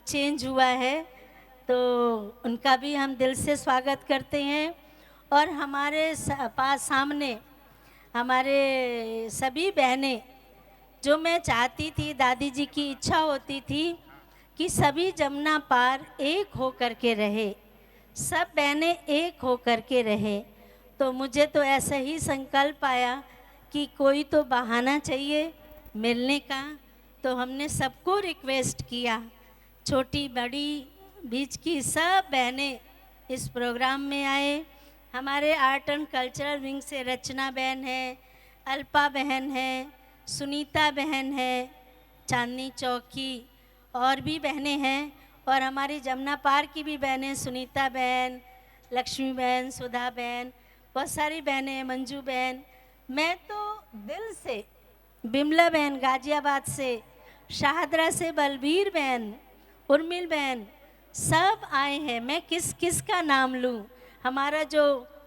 Change हुआ है, तो उनका भी हम दिल से स्वागत करते हैं। और हमारे पास सामने हमारे सभी बहनें, जो मैं चाहती थी, दादी जी की इच्छा होती थी कि सभी जमुना पार एक हो कर के रहे, सब बहनें एक हो कर के रहे। तो मुझे तो ऐसा ही संकल्प आया कि कोई तो बहाना चाहिए मिलने का। तो हमने सबको रिक्वेस्ट किया, छोटी बड़ी बीच की सब बहनें इस प्रोग्राम में आए। हमारे आर्ट एंड कल्चरल विंग से रचना बहन है, अल्पा बहन है, सुनीता बहन है, चांदनी चौक की और भी बहनें हैं, और हमारी जमुना पार की भी बहनें, सुनीता बहन, लक्ष्मी बहन, सुधा बहन, बहुत सारी बहनें, मंजू बहन। मैं तो दिल से, बिमला बहन गाजियाबाद से, शाहदरा से बलबीर बहन, उर्मिल बहन, सब आए हैं। मैं किस किस का नाम लूँ। हमारा जो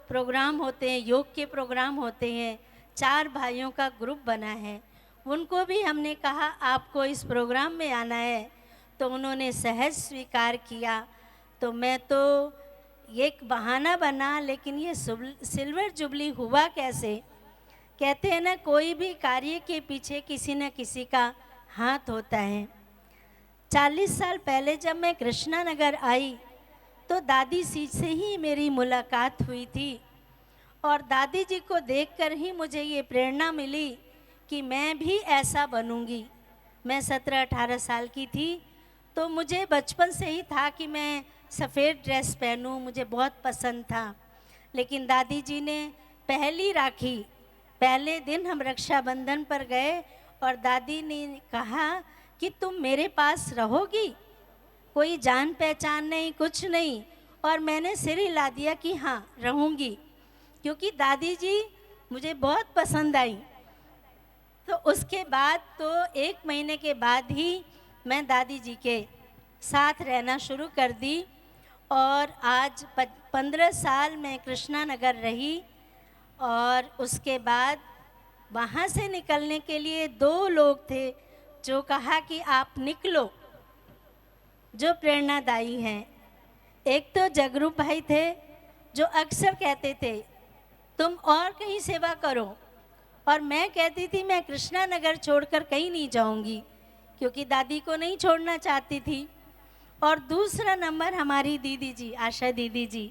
प्रोग्राम होते हैं, योग के प्रोग्राम होते हैं, 4 भाइयों का ग्रुप बना है, उनको भी हमने कहा आपको इस प्रोग्राम में आना है, तो उन्होंने सहज स्वीकार किया। तो मैं तो एक बहाना बना, लेकिन ये सिल्वर जुबली हुआ कैसे। कहते हैं ना, कोई भी कार्य के पीछे किसी न किसी का हाथ होता है। 40 साल पहले जब मैं कृष्णा नगर आई, तो दादी जी से ही मेरी मुलाकात हुई थी, और दादी जी को देखकर ही मुझे ये प्रेरणा मिली कि मैं भी ऐसा बनूंगी। मैं 17-18 साल की थी, तो मुझे बचपन से ही था कि मैं सफ़ेद ड्रेस पहनूं, मुझे बहुत पसंद था। लेकिन दादी जी ने पहली राखी, पहले दिन हम रक्षाबंधन पर गए, और दादी ने कहा कि तुम मेरे पास रहोगी, कोई जान पहचान नहीं, कुछ नहीं। और मैंने सिर हिला दिया कि हाँ रहूँगी, क्योंकि दादी जी मुझे बहुत पसंद आई। तो उसके बाद तो 1 महीने के बाद ही मैं दादी जी के साथ रहना शुरू कर दी, और आज 15 साल मैं कृष्णा नगर रही। और उसके बाद वहाँ से निकलने के लिए 2 लोग थे जो कहा कि आप निकलो, जो प्रेरणादायी हैं। एक तो जगरू भाई थे, जो अक्सर कहते थे तुम और कहीं सेवा करो, और मैं कहती थी मैं कृष्णा नगर छोड़कर कहीं नहीं जाऊंगी, क्योंकि दादी को नहीं छोड़ना चाहती थी। और दूसरा नंबर हमारी दीदी जी, आशा दीदी जी,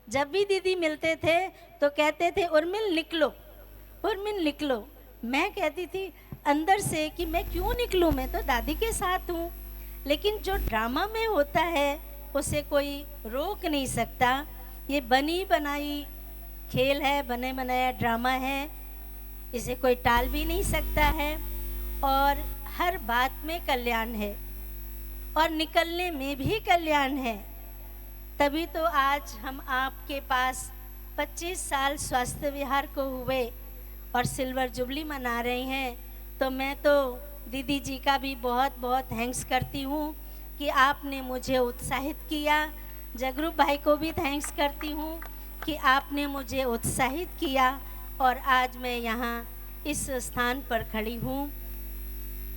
जब भी दीदी मिलते थे तो कहते थे उर्मिल निकलो, उर्मिल निकलो। मैं कहती थी अंदर से कि मैं क्यों निकलूं, मैं तो दादी के साथ हूँ। लेकिन जो ड्रामा में होता है उसे कोई रोक नहीं सकता। ये बनी बनाई खेल है, बने बनाया ड्रामा है, इसे कोई टाल भी नहीं सकता है। और हर बात में कल्याण है, और निकलने में भी कल्याण है। तभी तो आज हम आपके पास 25 साल स्वास्थ्य विहार को हुए और सिल्वर जुबली मना रहे हैं। तो मैं तो दीदी जी का भी बहुत बहुत थैंक्स करती हूँ कि आपने मुझे उत्साहित किया। जगरू भाई को भी थैंक्स करती हूँ कि आपने मुझे उत्साहित किया, और आज मैं यहाँ इस स्थान पर खड़ी हूँ।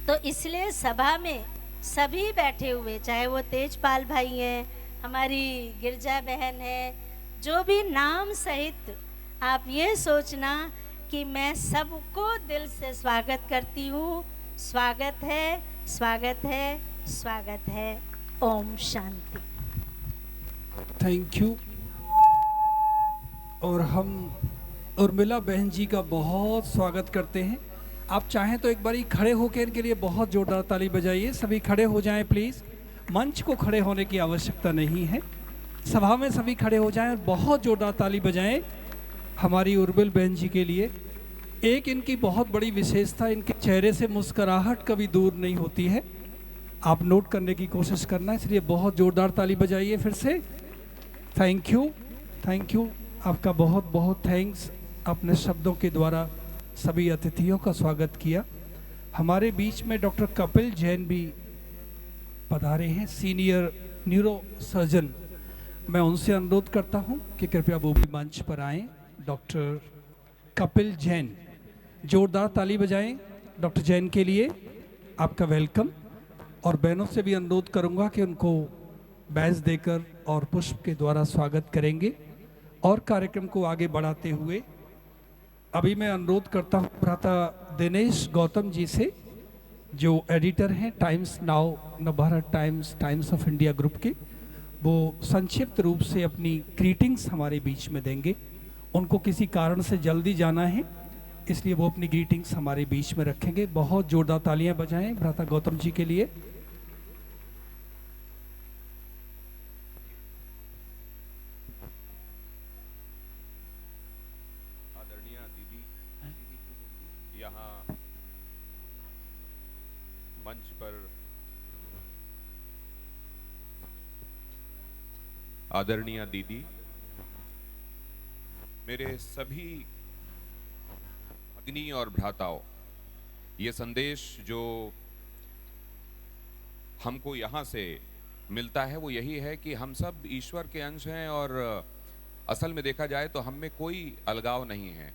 तो इसलिए सभा में सभी बैठे हुए, चाहे वो तेजपाल भाई हैं, हमारी गिरजा बहन है, जो भी नाम सहित, आप ये सोचना कि मैं सबको दिल से स्वागत करती हूँ। स्वागत है, स्वागत है, स्वागत है। ओम शांति। Thank you. और हम उर्मिला बहन जी का बहुत स्वागत करते हैं। आप चाहें तो एक बारी खड़े होकर इनके लिए बहुत जोरदार ताली बजाइए। सभी खड़े हो जाएं प्लीज़। मंच को खड़े होने की आवश्यकता नहीं है, सभा में सभी खड़े हो जाएं और बहुत जोरदार ताली बजाएं हमारी उर्मिल बहन जी के लिए। एक इनकी बहुत बड़ी विशेषता, इनके चेहरे से मुस्कुराहट कभी दूर नहीं होती है। आप नोट करने की कोशिश करना, इसलिए बहुत जोरदार ताली बजाइए फिर से। थैंक यू, थैंक यू, आपका बहुत बहुत थैंक्स। अपने शब्दों के द्वारा सभी अतिथियों का स्वागत किया। हमारे बीच में डॉक्टर कपिल जैन भी पधारे हैं, सीनियर न्यूरो सर्जन। मैं उनसे अनुरोध करता हूं कि कृपया वो भी मंच पर आएं। डॉक्टर कपिल जैन, जोरदार ताली बजाएं डॉक्टर जैन के लिए। आपका वेलकम। और बहनों से भी अनुरोध करूंगा कि उनको बैज देकर और पुष्प के द्वारा स्वागत करेंगे। और कार्यक्रम को आगे बढ़ाते हुए अभी मैं अनुरोध करता हूँ भ्राता दिनेश गौतम जी से, जो एडिटर हैं times now, Navbharat times, times of India group के, वो संक्षिप्त रूप से अपनी ग्रीटिंग्स हमारे बीच में देंगे। उनको किसी कारण से जल्दी जाना है, इसलिए वो अपनी ग्रीटिंग्स हमारे बीच में रखेंगे। बहुत जोरदार तालियां बजाएं भ्राता गौतम जी के लिए। आदरणीय दीदी यहाँ मंच पर, आदरणीय दीदी, मेरे सभी भगिनी और भ्राताओं, ये संदेश जो हमको यहाँ से मिलता है वो यही है कि हम सब ईश्वर के अंश हैं और असल में देखा जाए तो हम में कोई अलगाव नहीं है।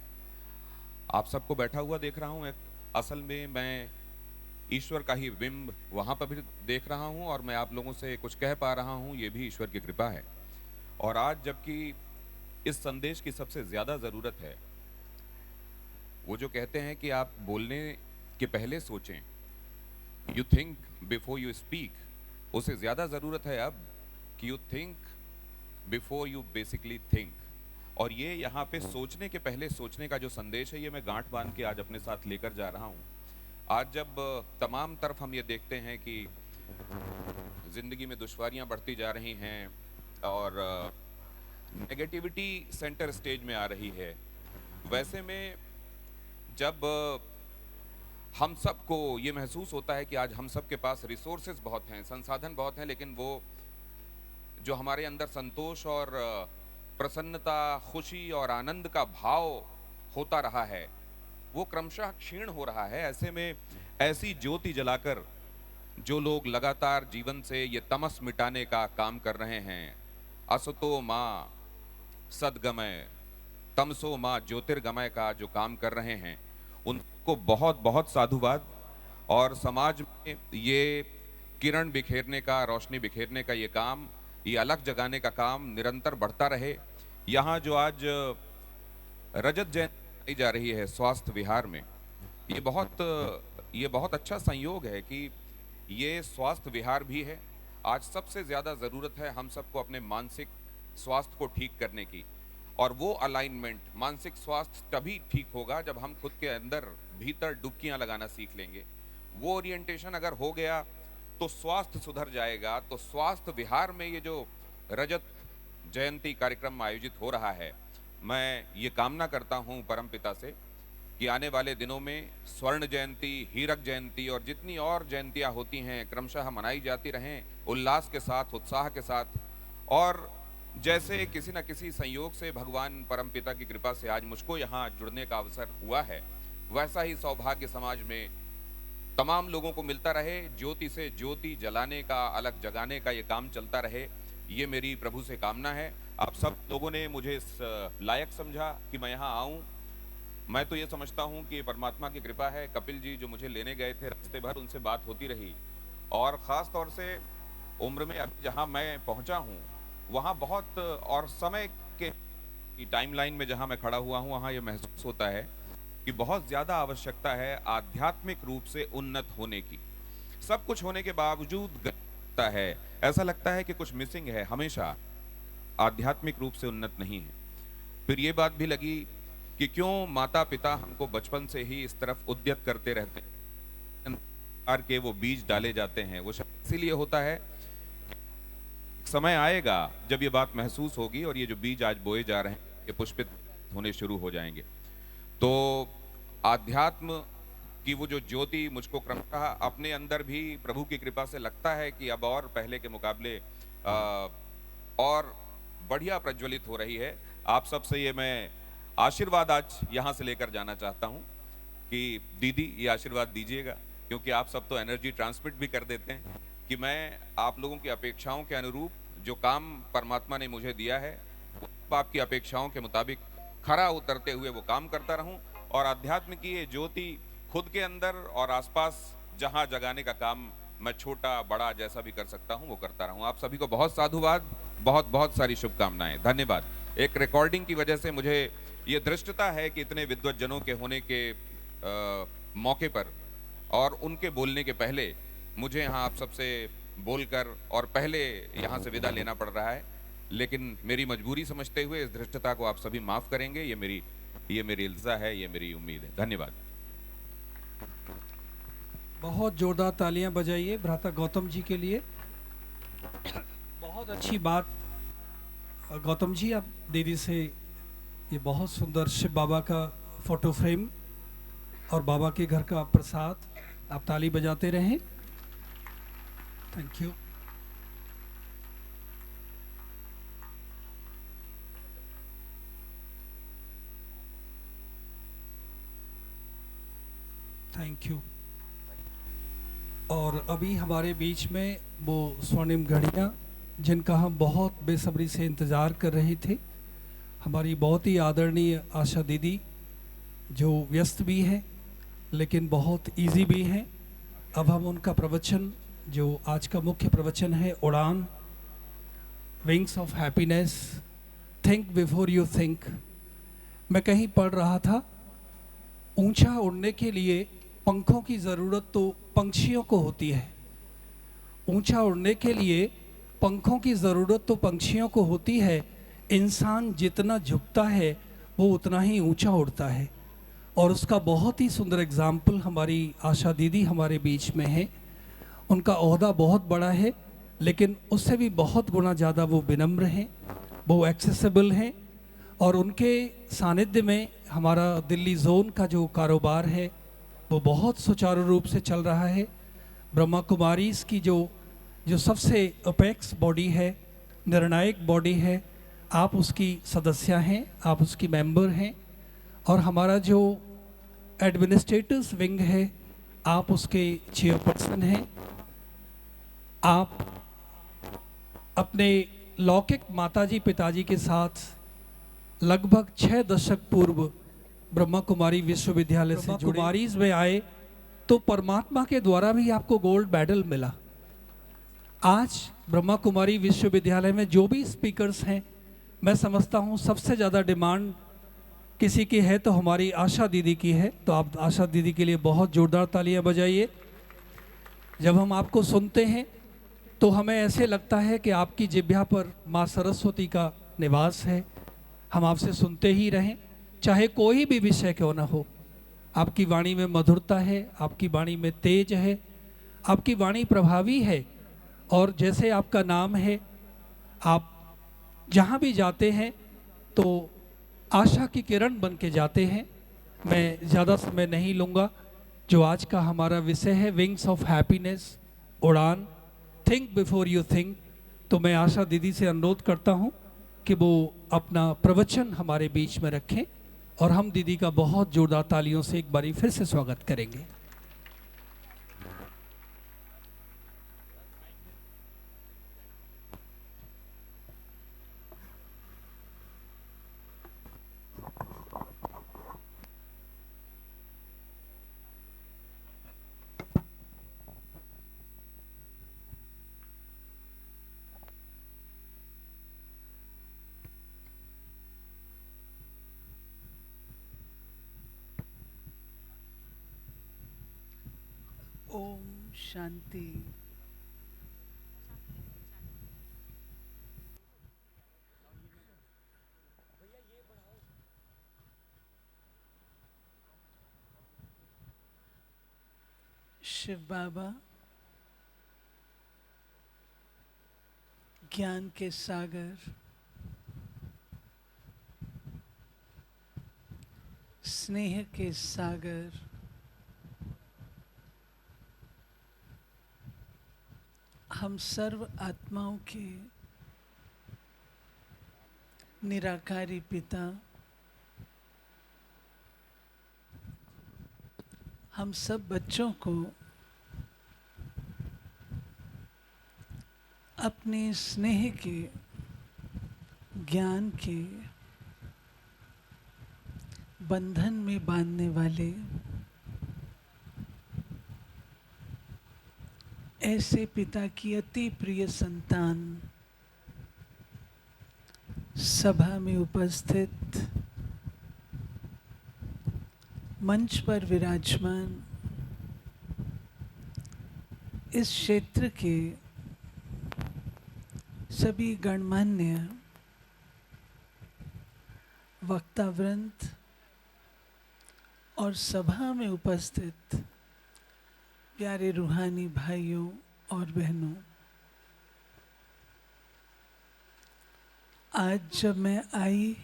आप सबको बैठा हुआ देख रहा हूँ, असल में मैं ईश्वर का ही बिंब वहाँ पर भी देख रहा हूँ और मैं आप लोगों से कुछ कह पा रहा हूँ, ये भी ईश्वर की कृपा है। और आज जबकि इस संदेश की सबसे ज़्यादा ज़रूरत है, वो जो कहते हैं कि आप बोलने के पहले सोचें, you think before you speak, उसे ज़्यादा ज़रूरत है अब कि you think before you basically think. और ये यहाँ पे सोचने के पहले सोचने का जो संदेश है, ये मैं गांठ बांध के आज अपने साथ लेकर जा रहा हूँ। आज जब तमाम तरफ हम ये देखते हैं कि ज़िंदगी में दुश्वारियाँ बढ़ती जा रही हैं और नेगेटिविटी सेंटर स्टेज में आ रही है, वैसे में जब हम सबको ये महसूस होता है कि आज हम सब के पास रिसोर्सेज बहुत हैं, संसाधन बहुत हैं, लेकिन वो जो हमारे अंदर संतोष और प्रसन्नता, खुशी और आनंद का भाव होता रहा है, वो क्रमशः क्षीण हो रहा है। ऐसे में ऐसी ज्योति जलाकर जो लोग लगातार जीवन से ये तमस मिटाने का काम कर रहे हैं, असतो माँ सद्गमय तमसो माँ ज्योतिर्गमय का जो काम कर रहे हैं, उनको बहुत बहुत साधुवाद। और समाज में ये किरण बिखेरने का, रोशनी बिखेरने का ये काम, ये अलग जगाने का काम निरंतर बढ़ता रहे। यहाँ जो आज रजत जयंती मनाई जा रही है स्वास्थ्य विहार में, ये बहुत अच्छा संयोग है कि ये स्वास्थ्य विहार भी है। आज सबसे ज़्यादा ज़रूरत है हम सबको अपने मानसिक स्वास्थ्य को ठीक करने की, और वो अलाइनमेंट, मानसिक स्वास्थ्य तभी ठीक होगा जब हम खुद के अंदर भीतर डुबकियां लगाना सीख लेंगे। वो ओरिएंटेशन अगर हो गया तो स्वास्थ्य सुधर जाएगा। तो स्वास्थ्य विहार में ये जो रजत जयंती कार्यक्रम आयोजित हो रहा है, मैं ये कामना करता हूँ परमपिता से कि आने वाले दिनों में स्वर्ण जयंती, हीरक जयंती और जितनी और जयंतियाँ होती हैं क्रमशः मनाई जाती रहें उल्लास के साथ, उत्साह के साथ। और जैसे किसी न किसी संयोग से भगवान परमपिता की कृपा से आज मुझको यहाँ जुड़ने का अवसर हुआ है, वैसा ही सौभाग्य समाज में तमाम लोगों को मिलता रहे। ज्योति से ज्योति जलाने का, अलग जगाने का ये काम चलता रहे, ये मेरी प्रभु से कामना है। आप सब लोगों ने मुझे इस लायक समझा कि मैं यहाँ आऊँ। मैं तो ये समझता हूँ कि परमात्मा की कृपा है। कपिल जी जो मुझे लेने गए थे, रास्ते भर उनसे बात होती रही, और ख़ास तौर से उम्र में अभी जहाँ मैं पहुँचा हूँ वहाँ बहुत, और समय के टाइमलाइन में जहाँ मैं खड़ा हुआ हूँ वहाँ ये महसूस होता है कि बहुत ज़्यादा आवश्यकता है आध्यात्मिक रूप से उन्नत होने की। सब कुछ होने के बावजूद लगता है, ऐसा लगता है कि कुछ मिसिंग है, हमेशा आध्यात्मिक रूप से उन्नत नहीं है। फिर ये बात भी लगी कि क्यों माता पिता हमको बचपन से ही इस तरफ उद्यत करते रहते हैं, के वो बीज डाले जाते हैं। वो इसीलिए होता है, समय आएगा जब ये बात महसूस होगी और ये जो बीज आज बोए जा रहे हैं ये पुष्पित होने शुरू हो जाएंगे। तो आध्यात्म की वो जो ज्योति मुझको क्रमशः अपने अंदर भी प्रभु की कृपा से लगता है कि अब और पहले के मुकाबले और बढ़िया प्रज्वलित हो रही है। आप सबसे ये मैं आशीर्वाद आज यहाँ से लेकर जाना चाहता हूँ कि दीदी ये आशीर्वाद दीजिएगा, क्योंकि आप सब तो एनर्जी ट्रांसमिट भी कर देते हैं कि मैं आप लोगों की अपेक्षाओं के अनुरूप जो काम परमात्मा ने मुझे दिया है, आपकी अपेक्षाओं के मुताबिक खरा उतरते हुए वो काम करता रहूं, और अध्यात्म की ये ज्योति खुद के अंदर और आसपास जहां जगाने का काम मैं छोटा बड़ा जैसा भी कर सकता हूं वो करता रहूं। आप सभी को बहुत साधुवाद, बहुत बहुत सारी शुभकामनाएं, धन्यवाद। एक रिकॉर्डिंग की वजह से मुझे ये दृष्टता है कि इतने विद्वज्जनों के होने के मौके पर और उनके बोलने के पहले मुझे यहाँ आप सबसे बोलकर और पहले यहाँ से विदा लेना पड़ रहा है, लेकिन मेरी मजबूरी समझते हुए इस धृष्टता को आप सभी माफ करेंगे। ये मेरी इल्जा है, ये मेरी उम्मीद है। धन्यवाद। बहुत जोरदार तालियां बजाइए भ्राता गौतम जी के लिए। बहुत अच्छी बात। गौतम जी, आप दीदी से ये बहुत सुंदर शिव बाबा का फोटो फ्रेम और बाबा के घर का प्रसाद, आप ताली बजाते रहें। Thank you. Thank you. और अभी हमारे बीच में वो स्वर्णिम घड़ियाँ जिनका हम बहुत बेसब्री से इंतज़ार कर रहे थे, हमारी बहुत ही आदरणीय आशा दीदी, जो व्यस्त भी हैं लेकिन बहुत इजी भी हैं। अब हम उनका प्रवचन, जो आज का मुख्य प्रवचन है, उड़ान, wings of happiness, think before you think. मैं कहीं पढ़ रहा था, ऊंचा उड़ने के लिए पंखों की ज़रूरत तो पंछियों को होती है। ऊंचा उड़ने के लिए पंखों की ज़रूरत तो पंछियों को होती है। इंसान जितना झुकता है वो उतना ही ऊंचा उड़ता है। और उसका बहुत ही सुंदर एग्जाम्पल हमारी आशा दीदी हमारे बीच में है। उनका ओहदा बहुत बड़ा है, लेकिन उससे भी बहुत गुना ज़्यादा वो विनम्र हैं, वो एक्सेसिबल हैं। और उनके सानिध्य में हमारा दिल्ली जोन का जो कारोबार है वो बहुत सुचारू रूप से चल रहा है। ब्रह्मा कुमारीज़ की जो सबसे अपेक्स बॉडी है, निर्णायक बॉडी है, आप उसकी सदस्य हैं, आप उसकी मेंबर हैं। और हमारा जो एडमिनिस्ट्रेटिव्स विंग है, आप उसके चेयरपर्सन हैं। आप अपने लौकिक माताजी पिताजी के साथ लगभग 6 दशक पूर्व ब्रह्मा कुमारी विश्वविद्यालय से जुड़े। कुमारीज में आए तो परमात्मा के द्वारा भी आपको गोल्ड मेडल मिला। आज ब्रह्मा कुमारी विश्वविद्यालय में जो भी स्पीकर्स हैं, मैं समझता हूँ सबसे ज़्यादा डिमांड किसी की है तो हमारी आशा दीदी की है। तो आप आशा दीदी के लिए बहुत ज़ोरदार तालियां बजाइए। जब हम आपको सुनते हैं तो हमें ऐसे लगता है कि आपकी जिह्वा पर माँ सरस्वती का निवास है। हम आपसे सुनते ही रहें, चाहे कोई भी विषय क्यों ना हो। आपकी वाणी में मधुरता है, आपकी वाणी में तेज है, आपकी वाणी प्रभावी है। और जैसे आपका नाम है, आप जहाँ भी जाते हैं तो आशा की किरण बन के जाते हैं। मैं ज़्यादा समय नहीं लूँगा। जो आज का हमारा विषय है, विंग्स ऑफ हैप्पीनेस, उड़ान, थिंक बिफोर यू थिंक। तो मैं आशा दीदी से अनुरोध करता हूँ कि वो अपना प्रवचन हमारे बीच में रखें और हम दीदी का बहुत जोरदार तालियों से एक बारी फिर से स्वागत करेंगे। ओम शांति। शिव बाबा ज्ञान के सागर, स्नेह के सागर, हम सर्व आत्माओं के निराकारी पिता, हम सब बच्चों को अपने स्नेह के, ज्ञान के बंधन में बांधने वाले ऐसे पिता की अति प्रिय संतान सभा में उपस्थित, मंच पर विराजमान इस क्षेत्र के सभी गणमान्य वक्तावृंद और सभा में उपस्थित प्यारे रूहानी भाइयों और बहनों, आज जब मैं आई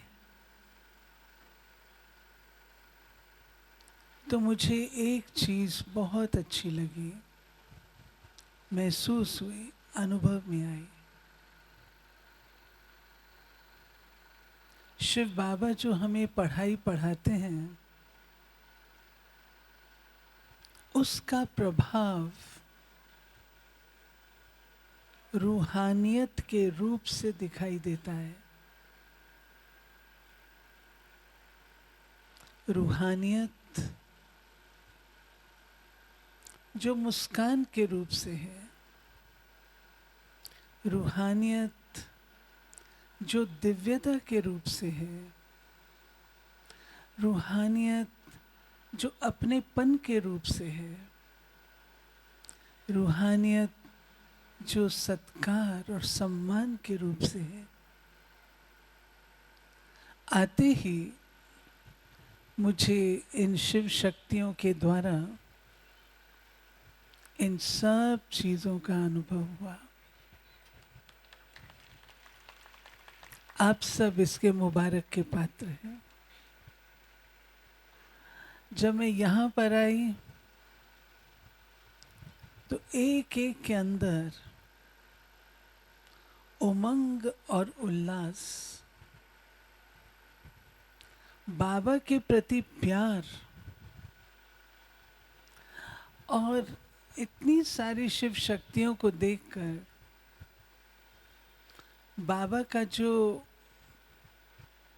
तो मुझे एक चीज बहुत अच्छी लगी, महसूस हुई, अनुभव में आई। शिव बाबा जो हमें पढ़ाई पढ़ाते हैं, उसका प्रभाव रूहानियत के रूप से दिखाई देता है। रूहानियत जो मुस्कान के रूप से है, रूहानियत जो दिव्यता के रूप से है, रूहानियत जो अपनेपन के रूप से है, रूहानियत जो सत्कार और सम्मान के रूप से है। आते ही मुझे इन शिव शक्तियों के द्वारा इन सब चीजों का अनुभव हुआ। आप सब इसके मुबारक के पात्र हैं। जब मैं यहाँ पर आई तो एक एक के अंदर उमंग और उल्लास, बाबा के प्रति प्यार और इतनी सारी शिव शक्तियों को देखकर बाबा का जो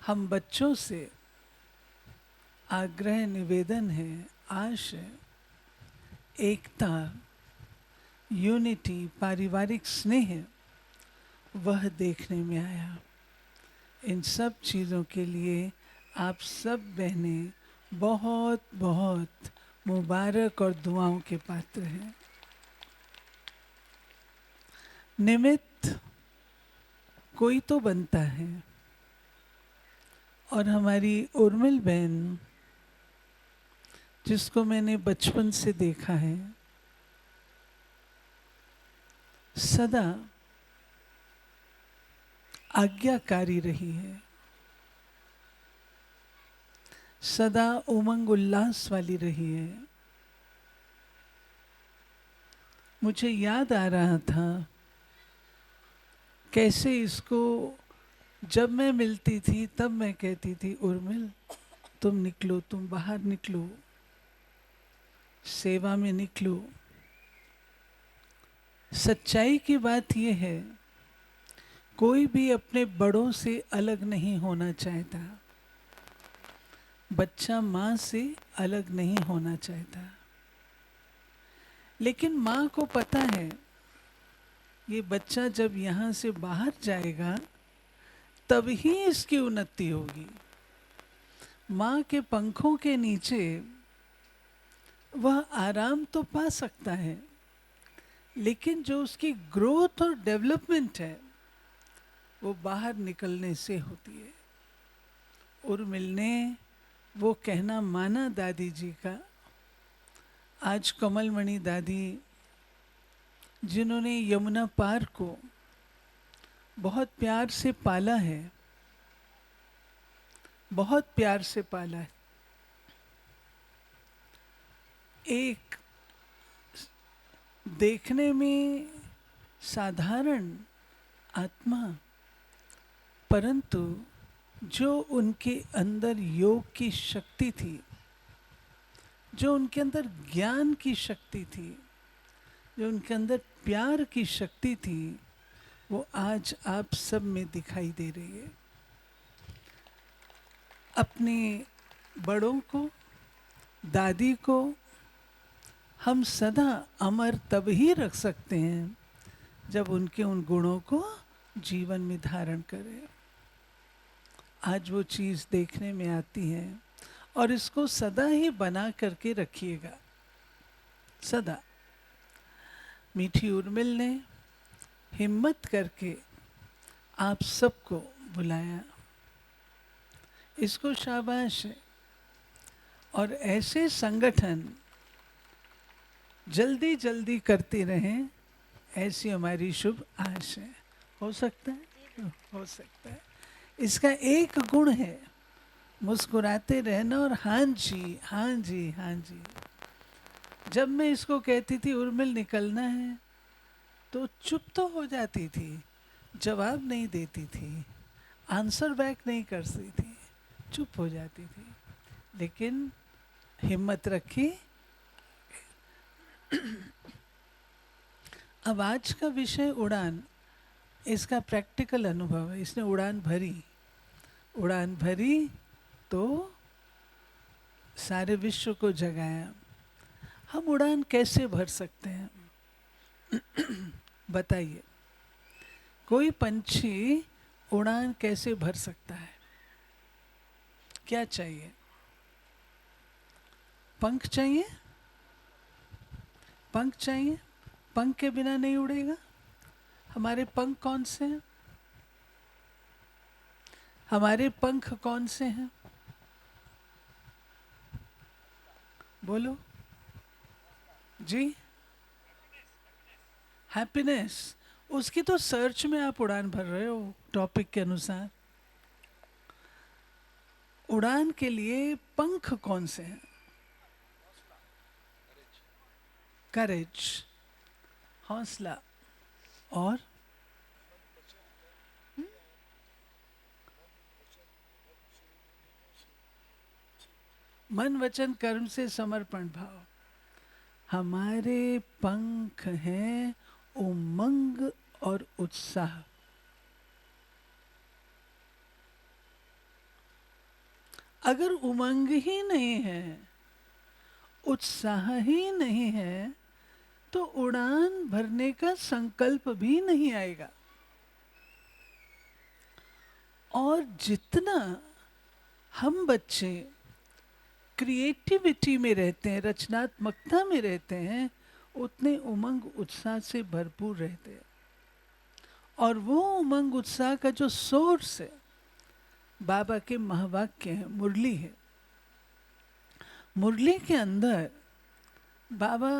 हम बच्चों से आग्रह निवेदन है, आश है, एकता, यूनिटी, पारिवारिक स्नेह, वह देखने में आया। इन सब चीज़ों के लिए आप सब बहनें बहुत बहुत मुबारक और दुआओं के पात्र हैं। निमित्त कोई तो बनता है और हमारी उर्मिल बहन, जिसको मैंने बचपन से देखा है, सदा आज्ञाकारी रही है, सदा उमंग उल्लास वाली रही है। मुझे याद आ रहा था कैसे इसको जब मैं मिलती थी तब मैं कहती थी, उर्मिल तुम निकलो, तुम बाहर निकलो, सेवा में निकलो। सच्चाई की बात यह है, कोई भी अपने बड़ों से अलग नहीं होना चाहता। बच्चा माँ से अलग नहीं होना चाहता, लेकिन माँ को पता है ये बच्चा जब यहाँ से बाहर जाएगा तब ही इसकी उन्नति होगी। माँ के पंखों के नीचे वह आराम तो पा सकता है, लेकिन जो उसकी ग्रोथ और डेवलपमेंट है वो बाहर निकलने से होती है। उर्मिल ने वो कहना माना दादी जी का। आज कमलमणि दादी, जिन्होंने यमुना पार को बहुत प्यार से पाला है, बहुत प्यार से पाला है, एक देखने में साधारण आत्मा, परंतु जो उनके अंदर योग की शक्ति थी, जो उनके अंदर ज्ञान की शक्ति थी, जो उनके अंदर प्यार की शक्ति थी, वो आज आप सब में दिखाई दे रही है। अपने बड़ों को, दादी को हम सदा अमर तब ही रख सकते हैं जब उनके उन गुणों को जीवन में धारण करें। आज वो चीज़ देखने में आती है और इसको सदा ही बना करके रखिएगा, सदा। मीठी उर्मिल ने हिम्मत करके आप सबको बुलाया, इसको शाबाश है। और ऐसे संगठन जल्दी जल्दी करते रहें, ऐसी हमारी शुभ आशा है। हो सकता है, हो सकता है। इसका एक गुण है, मुस्कुराते रहना और हाँ जी हाँ जी हाँ जी। जब मैं इसको कहती थी उर्मिल निकलना है, तो चुप तो हो जाती थी, जवाब नहीं देती थी, आंसर बैक नहीं करती थी, चुप हो जाती थी। लेकिन हिम्मत रखी। अब आज का विषय उड़ान, इसका प्रैक्टिकल अनुभव है। इसने उड़ान भरी तो सारे विश्व को जगाया। हम उड़ान कैसे भर सकते हैं? बताइए, कोई पंछी उड़ान कैसे भर सकता है? क्या चाहिए? पंख चाहिए? पंख चाहिए। पंख के बिना नहीं उड़ेगा। हमारे पंख कौन से हैं? हमारे पंख कौन से हैं? बोलो जी। हैप्पीनेस। उसकी तो सर्च में आप उड़ान भर रहे हो टॉपिक के अनुसार। उड़ान के लिए पंख कौन से हैं? करेज, हौसला, और मन वचन कर्म से समर्पण भाव। हमारे पंख हैं उमंग और उत्साह। अगर उमंग ही नहीं है, उत्साह ही नहीं है, तो उड़ान भरने का संकल्प भी नहीं आएगा। और जितना हम बच्चे क्रिएटिविटी में रहते हैं, रचनात्मकता में रहते हैं, उतने उमंग उत्साह से भरपूर रहते हैं। और वो उमंग उत्साह का जो सोर्स है, बाबा के महावाक्य है, मुरली है। मुरली के अंदर बाबा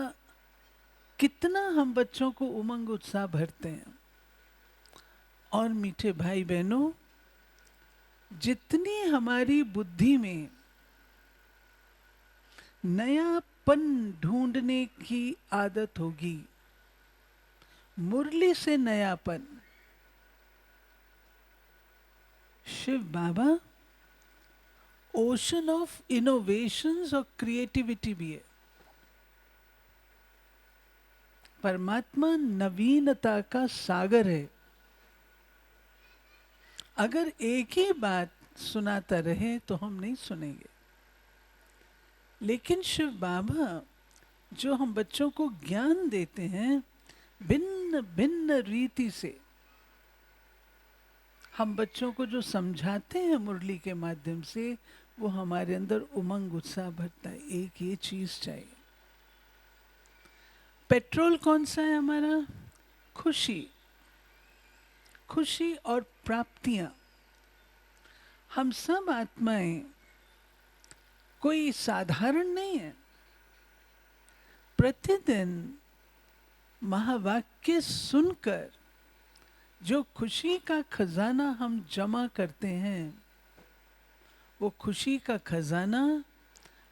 कितना हम बच्चों को उमंग उत्साह भरते हैं। और मीठे भाई बहनों, जितनी हमारी बुद्धि में नयापन ढूंढने की आदत होगी, मुरली से नयापन, शिव बाबा ओशन ऑफ इनोवेशंस और क्रिएटिविटी भी है। परमात्मा नवीनता का सागर है। अगर एक ही बात सुनाता रहे तो हम नहीं सुनेंगे। लेकिन शिव बाबा जो हम बच्चों को ज्ञान देते हैं, भिन्न भिन्न रीति से हम बच्चों को जो समझाते हैं मुरली के माध्यम से, वो हमारे अंदर उमंग उत्साह भरता है। एक ये चीज चाहिए। पेट्रोल कौन सा है हमारा? खुशी। खुशी और प्राप्तियां। हम सब आत्माएं कोई साधारण नहीं है। प्रतिदिन महावाक्य सुनकर जो खुशी का खजाना हम जमा करते हैं, वो खुशी का खजाना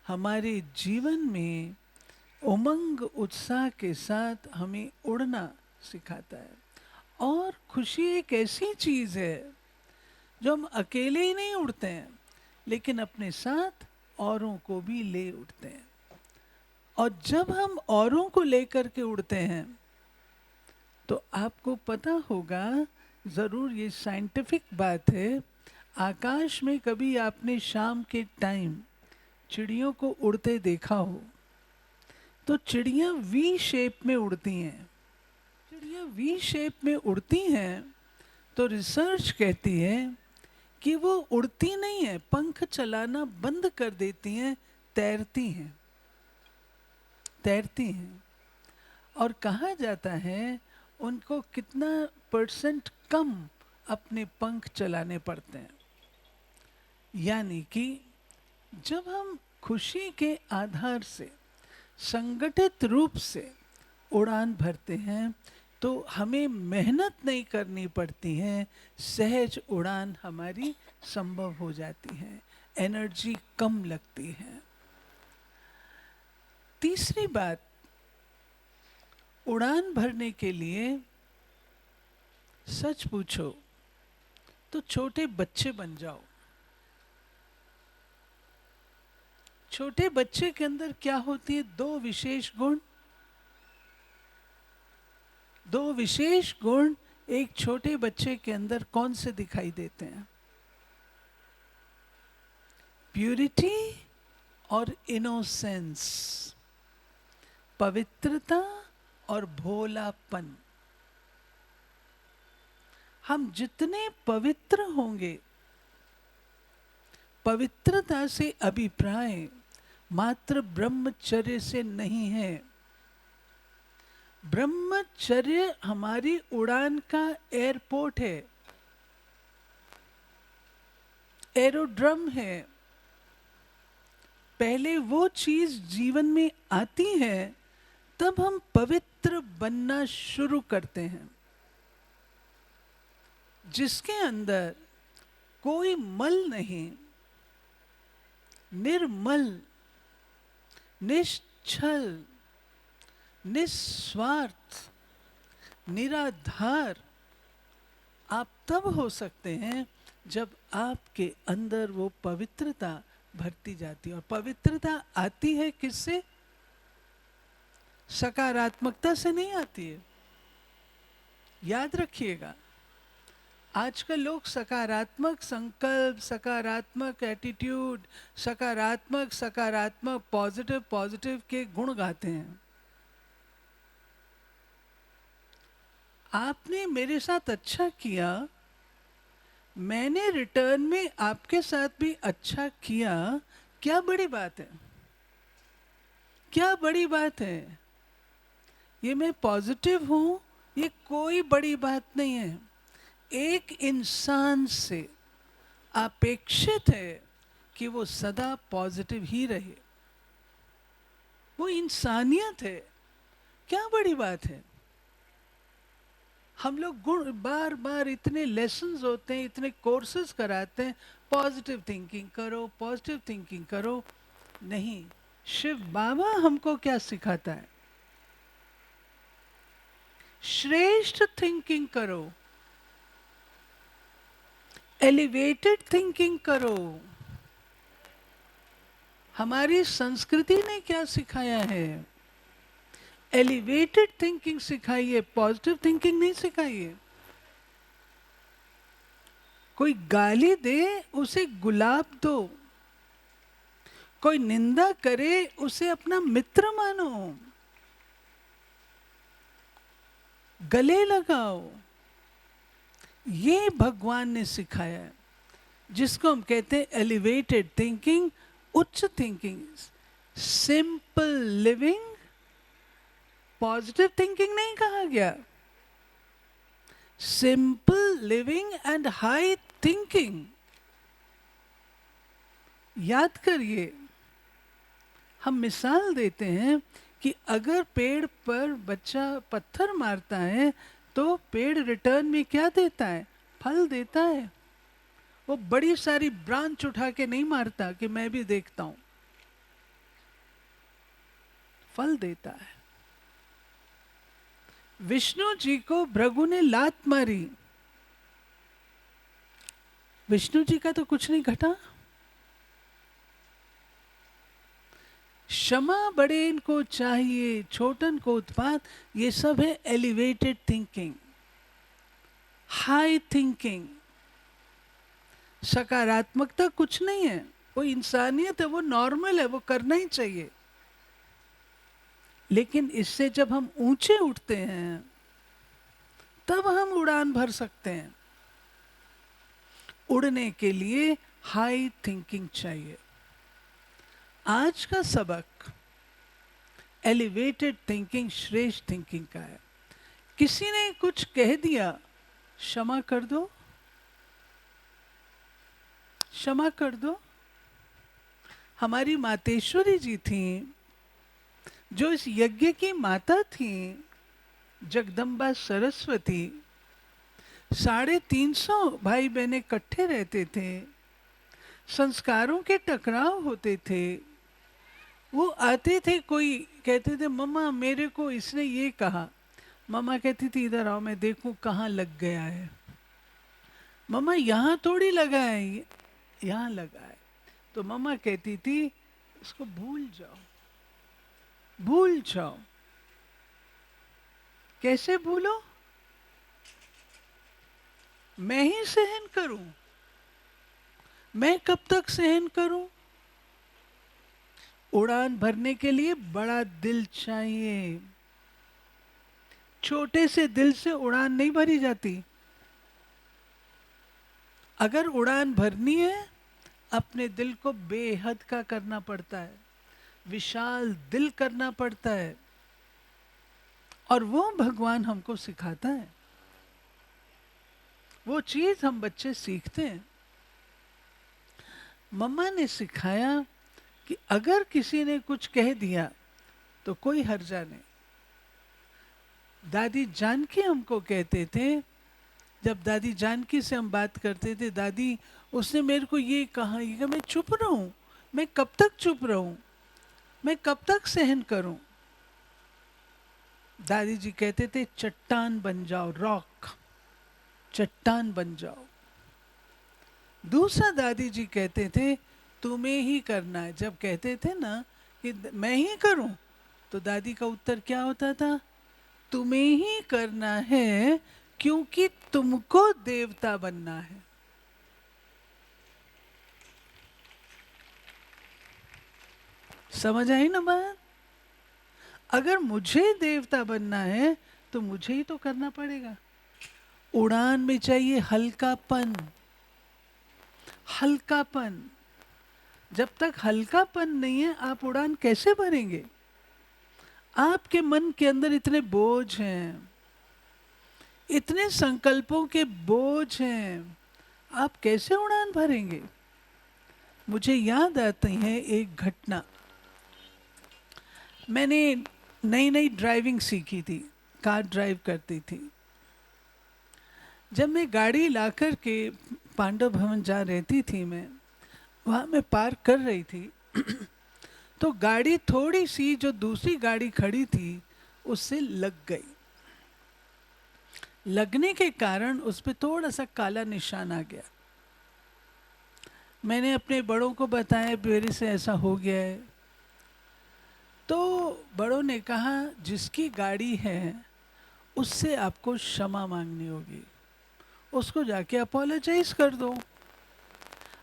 हमारे जीवन में उमंग उत्साह के साथ हमें उड़ना सिखाता है। और खुशी एक ऐसी चीज है जो हम अकेले ही नहीं उड़ते हैं, लेकिन अपने साथ औरों को भी ले उड़ते हैं। और जब हम औरों को लेकर के उड़ते हैं, तो आपको पता होगा, जरूर ये साइंटिफिक बात है, आकाश में कभी आपने शाम के टाइम चिड़ियों को उड़ते देखा हो, तो चिड़िया वी शेप में उड़ती हैं। चिड़िया वी शेप में उड़ती हैं तो रिसर्च कहती है कि वो उड़ती नहीं है, पंख चलाना बंद कर देती हैं, तैरती हैं, तैरती हैं। और कहा जाता है उनको कितना % कम अपने पंख चलाने पड़ते हैं। यानी कि जब हम खुशी के आधार से संगठित रूप से उड़ान भरते हैं तो हमें मेहनत नहीं करनी पड़ती है, सहज उड़ान हमारी संभव हो जाती है, एनर्जी कम लगती है। तीसरी बात, उड़ान भरने के लिए सच पूछो तो छोटे बच्चे बन जाओ। छोटे बच्चे के अंदर क्या होती है? दो विशेष गुण। दो विशेष गुण एक छोटे बच्चे के अंदर कौन से दिखाई देते हैं? प्यूरिटी और इनोसेंस, पवित्रता और भोलापन। हम जितने पवित्र होंगे, पवित्रता से अभिप्राय मात्र ब्रह्मचर्य से नहीं है। ब्रह्मचर्य हमारी उड़ान का एयरपोर्ट है, एरोड्रम है। पहले वो चीज जीवन में आती है तब हम पवित्र बनना शुरू करते हैं, जिसके अंदर कोई मल नहीं, निर्मल, निश्चल, निस्वार्थ, निराधार आप तब हो सकते हैं जब आपके अंदर वो पवित्रता भरती जाती है। और पवित्रता आती है किससे? सकारात्मकता से नहीं आती है। याद रखिएगा, आजकल लोग सकारात्मक संकल्प, सकारात्मक एटीट्यूड, सकारात्मक पॉजिटिव के गुण गाते हैं। आपने मेरे साथ अच्छा किया, मैंने रिटर्न में आपके साथ भी अच्छा किया, क्या बड़ी बात है? क्या बड़ी बात है? ये मैं पॉजिटिव हूं, ये कोई बड़ी बात नहीं है। एक इंसान से अपेक्षित है कि वो सदा पॉजिटिव ही रहे, वो इंसानियत है। क्या बड़ी बात है? हम लोग गुण बार बार इतने लेसन्स होते हैं, इतने कोर्सेज कराते हैं, पॉजिटिव थिंकिंग करो, पॉजिटिव थिंकिंग करो। नहीं, शिव बाबा हमको क्या सिखाता है? श्रेष्ठ थिंकिंग करो, एलिवेटेड थिंकिंग करो। हमारी संस्कृति ने क्या सिखाया है? एलिवेटेड थिंकिंग सिखाई है, पॉजिटिव थिंकिंग नहीं सिखाई है। कोई गाली दे उसे गुलाब दो, कोई निंदा करे उसे अपना मित्र मानो, गले लगाओ। ये भगवान ने सिखाया है, जिसको हम कहते हैं एलिवेटेड थिंकिंग, उच्च thinking, simple living. Positive thinking नहीं कहा गया, simple living and high thinking. याद करिए, हम मिसाल देते हैं कि अगर पेड़ पर बच्चा पत्थर मारता है तो पेड़ रिटर्न में क्या देता है? फल देता है। वो बड़ी सारी ब्रांच उठा के नहीं मारता कि मैं भी देखता हूं, फल देता है। विष्णु जी को भृगु ने लात मारी, विष्णु जी का तो कुछ नहीं घटा। क्षमा बड़े इनको चाहिए, छोटन को उत्पात, ये सब है एलिवेटेड थिंकिंग, हाई थिंकिंग। सकारात्मकता कुछ नहीं है, वो इंसानियत है, वो नॉर्मल है, वो करना ही चाहिए। लेकिन इससे जब हम ऊंचे उठते हैं तब हम उड़ान भर सकते हैं। उड़ने के लिए हाई थिंकिंग चाहिए। आज का सबक एलिवेटेड थिंकिंग, श्रेष्ठ थिंकिंग का है। किसी ने कुछ कह दिया, क्षमा कर दो, क्षमा कर दो। हमारी मातेश्वरी जी थी, जो इस यज्ञ की माता थी, जगदम्बा सरस्वती। 350 भाई बहन इकट्ठे रहते थे, संस्कारों के टकराव होते थे। वो आते थे, कोई कहते थे मम्मा मेरे को इसने ये कहा, मम्मा कहती थी इधर आओ मैं देखूं कहाँ लग गया है। मम्मा यहाँ थोड़ी लगा है, यहाँ लगा है। तो मम्मा कहती थी इसको भूल जाओ, भूल जाओ। कैसे भूलो? मैं ही सहन करूं। मैं कब तक सहन करूं? उड़ान भरने के लिए बड़ा दिल चाहिए। छोटे से दिल से उड़ान नहीं भरी जाती। अगर उड़ान भरनी है, अपने दिल को बेहद का करना पड़ता है, विशाल दिल करना पड़ता है, और वो भगवान हमको सिखाता है। वो चीज हम बच्चे सीखते हैं। मम्मा ने सिखाया कि अगर किसी ने कुछ कह दिया तो कोई हर्जा नहीं। दादी जानकी हमको कहते थे, जब दादी जानकी से हम बात करते थे, दादी उसने मेरे को ये कहा, मैं चुप रहूं, मैं कब तक चुप रहूं, मैं कब तक सहन करूं। दादी जी कहते थे चट्टान बन जाओ, रॉक, चट्टान बन जाओ। दूसरा दादी जी कहते थे तुम्हें ही करना है। जब कहते थे ना कि मैं ही करूं, तो दादी का उत्तर क्या होता था? तुम्हें ही करना है क्योंकि तुमको देवता बनना है। समझ आई ना बात? अगर मुझे देवता बनना है तो मुझे ही तो करना पड़ेगा। उड़ान में चाहिए हल्कापन, हल्कापन। जब तक हल्कापन नहीं है, आप उड़ान कैसे भरेंगे? आपके मन के अंदर इतने बोझ हैं, इतने संकल्पों के बोझ हैं, आप कैसे उड़ान भरेंगे? मुझे याद आती है एक घटना। मैंने नई नई ड्राइविंग सीखी थी, कार ड्राइव करती थी। जब मैं गाड़ी लाकर के पांडव भवन जा रहती थी, मैं वहाँ मैं पार्क कर रही थी तो गाड़ी थोड़ी सी, जो दूसरी गाड़ी खड़ी थी, उससे लग गई। लगने के कारण उस पर थोड़ा सा काला निशान आ गया। मैंने अपने बड़ों को बताया मेरे से ऐसा हो गया है। तो बड़ों ने कहा जिसकी गाड़ी है उससे आपको क्षमा मांगनी होगी, उसको जाके अपोलोजाइज कर दो।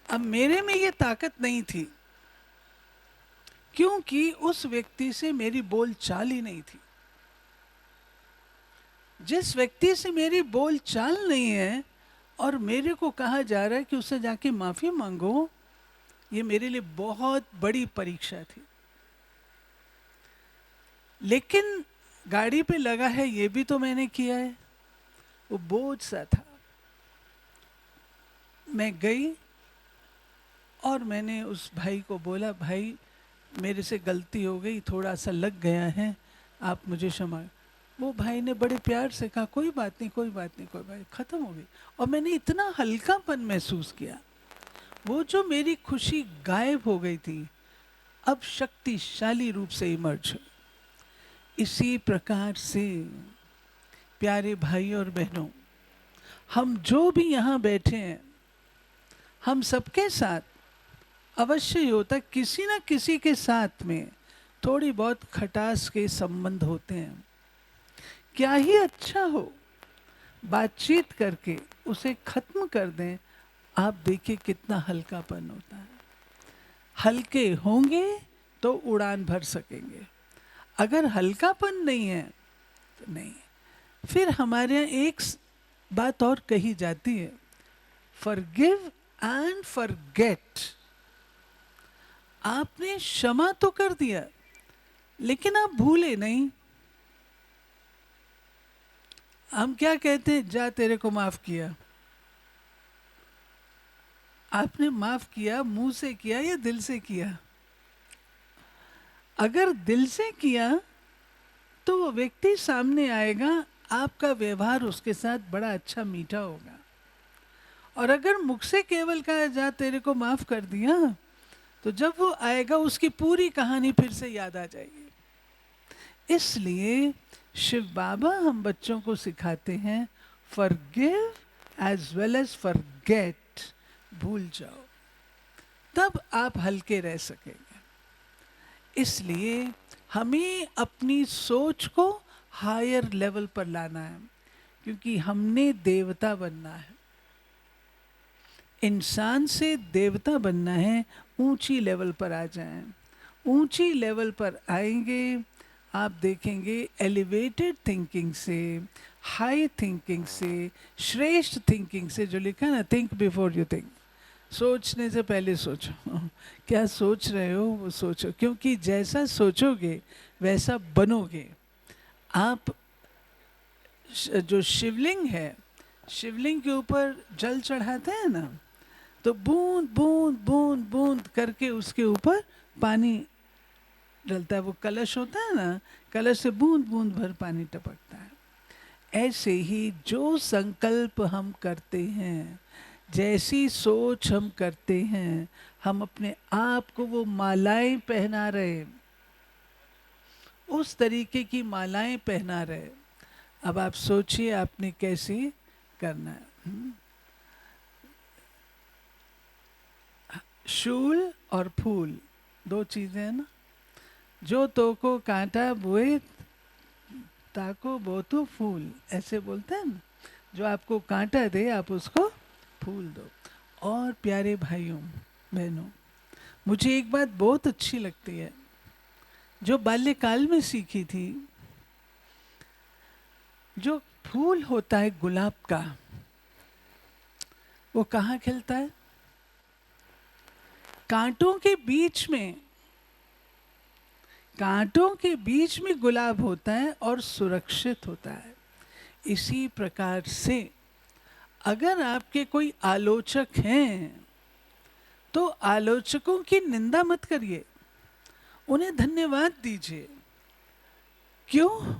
अब मेरे में ये ताकत नहीं थी, क्योंकि उस व्यक्ति से मेरी बोल चाल ही नहीं थी। जिस व्यक्ति से मेरी बोल चाल नहीं है और मेरे को कहा जा रहा है कि उससे जाके माफी मांगो, ये मेरे लिए बहुत बड़ी परीक्षा थी। लेकिन गाड़ी पे लगा है ये भी तो मैंने किया है, वो बोझ सा था। मैं गई और मैंने उस भाई को बोला, भाई मेरे से गलती हो गई, थोड़ा सा लग गया है, आप मुझे क्षमा। वो भाई ने बड़े प्यार से कहा कोई बात नहीं, कोई बात नहीं, कोई बात नहीं, खत्म हो गई। और मैंने इतना हल्कापन महसूस किया, वो जो मेरी खुशी गायब हो गई थी, अब शक्तिशाली रूप से इमर्ज हुई। इसी प्रकार से प्यारे भाई और बहनों, हम जो भी यहाँ बैठे हैं, हम सबके साथ अवश्य ही होता, किसी न किसी के साथ में थोड़ी बहुत खटास के संबंध होते हैं। क्या ही अच्छा हो, बातचीत करके उसे खत्म कर दें, आप देखिए कितना हल्कापन होता है। हल्के होंगे तो उड़ान भर सकेंगे। अगर हल्कापन नहीं है तो नहीं। फिर हमारे यहाँ एक बात और कही जाती है, फॉरगिव एंड फॉरगेट। आपने क्षमा तो कर दिया लेकिन आप भूले नहीं। हम क्या कहते हैं, जा तेरे को माफ किया। आपने माफ किया मुंह से किया या दिल से किया? अगर दिल से किया तो वो व्यक्ति सामने आएगा, आपका व्यवहार उसके साथ बड़ा अच्छा मीठा होगा। और अगर मुख से केवल कहा जा तेरे को माफ कर दिया, तो जब वो आएगा उसकी पूरी कहानी फिर से याद आ जाएगी। इसलिए शिव बाबा हम बच्चों को सिखाते हैं, forgive as well as forget. भूल जाओ, तब आप हल्के रह सकेंगे। इसलिए हमें अपनी सोच को हायर लेवल पर लाना है, क्योंकि हमने देवता बनना है। इंसान से देवता बनना है, ऊंची लेवल पर आ जाएं। ऊंची लेवल पर आएंगे, आप देखेंगे एलिवेटेड थिंकिंग से, हाई थिंकिंग से, श्रेष्ठ थिंकिंग से, जो लिखा है ना, थिंक बिफोर यू थिंक, सोचने से पहले सोचो। क्या सोच रहे हो वो सोचो, क्योंकि जैसा सोचोगे वैसा बनोगे। आप जो शिवलिंग है, शिवलिंग के ऊपर जल चढ़ाते हैं ना, तो बूंद बूंद बूंद बूंद करके उसके ऊपर पानी डलता है। वो कलश होता है ना, कलश से बूंद बूंद भर पानी टपकता है। ऐसे ही जो संकल्प हम करते हैं, जैसी सोच हम करते हैं, हम अपने आप को वो मालाएं पहना रहे, उस तरीके की मालाएं पहना रहे। अब आप सोचिए आपने कैसे करना है। शूल और फूल दो चीजें हैं ना। जो तो को कांटा बोए ताको बोतु फूल, ऐसे बोलते हैं ना। जो आपको कांटा दे आप उसको फूल दो। और प्यारे भाइयों बहनों, मुझे एक बात बहुत अच्छी लगती है, जो बाल्यकाल में सीखी थी। जो फूल होता है गुलाब का, वो कहाँ खिलता है? कांटों के बीच में। कांटों के बीच में गुलाब होता है और सुरक्षित होता है। इसी प्रकार से अगर आपके कोई आलोचक हैं, तो आलोचकों की निंदा मत करिए, उन्हें धन्यवाद दीजिए। क्यों?